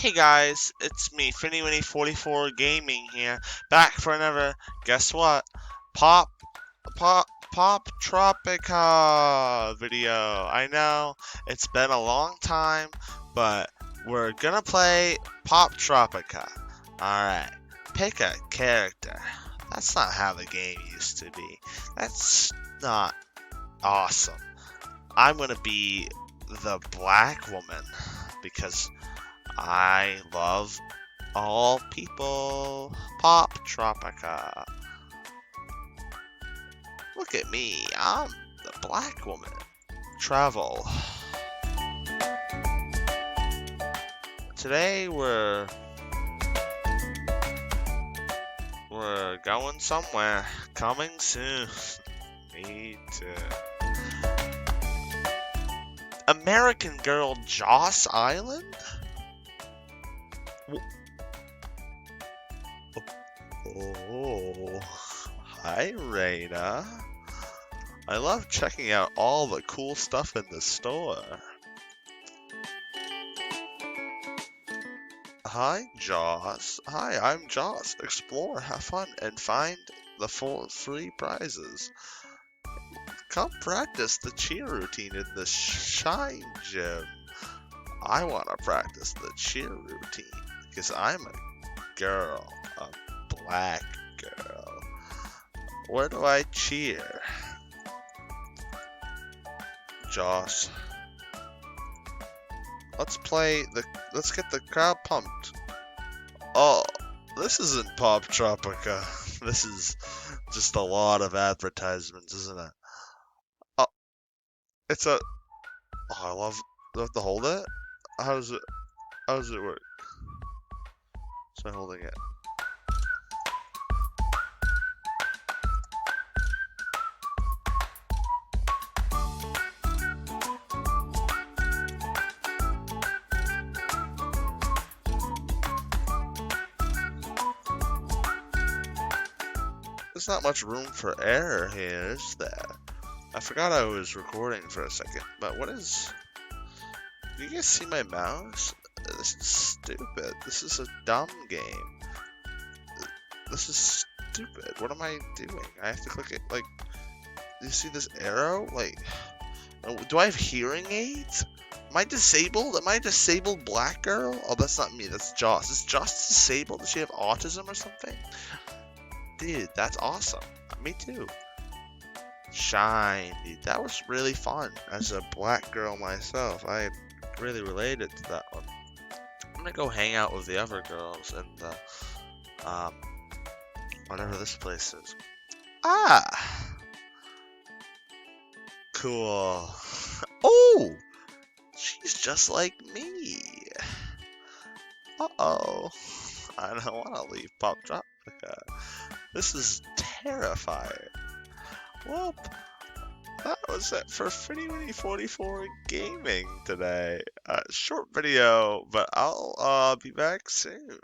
Hey guys, it's me, FinnyWinnie44 Gaming here, back for another, guess what? Pop Tropica video. I know, it's been a long time, but we're gonna play Pop Tropica. Alright, pick a character. That's not how the game used to be. That's not awesome. I'm gonna be the black woman, because I love all people. Pop Tropica. Look at me, I'm the black woman. Travel. Today we're going somewhere. Coming soon. Me too. American Girl Joss Island? Oh, hi Raina. I love checking out all the cool stuff in the store. Hi Joss. Hi, I'm Joss. Explore, have fun, and find the 4 free prizes. Come practice the cheer routine in the Shine Gym. I want to practice the cheer routine because I'm a girl, a black girl. Where do I cheer? Josh. Let's get the crowd pumped. Oh, this isn't Pop Tropica. This is just a lot of advertisements, isn't it? Oh, it's a, oh, I love, do I have to hold it? How does it work? So I'm holding it. There's not much room for error here, is there? I forgot I was recording for a second, but what is... Do you guys see my mouse? This is stupid. This is a dumb game. This is stupid. What am I doing? I have to click it, like... Do you see this arrow? Like... Do I have hearing aids? Am I disabled? Am I a disabled black girl? Oh, that's not me. That's Joss. Is Joss disabled? Does she have autism or something? Dude, that's awesome. Me too. Shine, dude. That was really fun. As a black girl myself, I really related to that one. I'm gonna go hang out with the other girls and whatever this place is. Ah, cool. Oh, she's just like me. Uh-oh. I don't want to leave Pop Tropica. This is terrifying. Well, that was it for FinnyWinnie44 Gaming today. Short video, but I'll be back soon.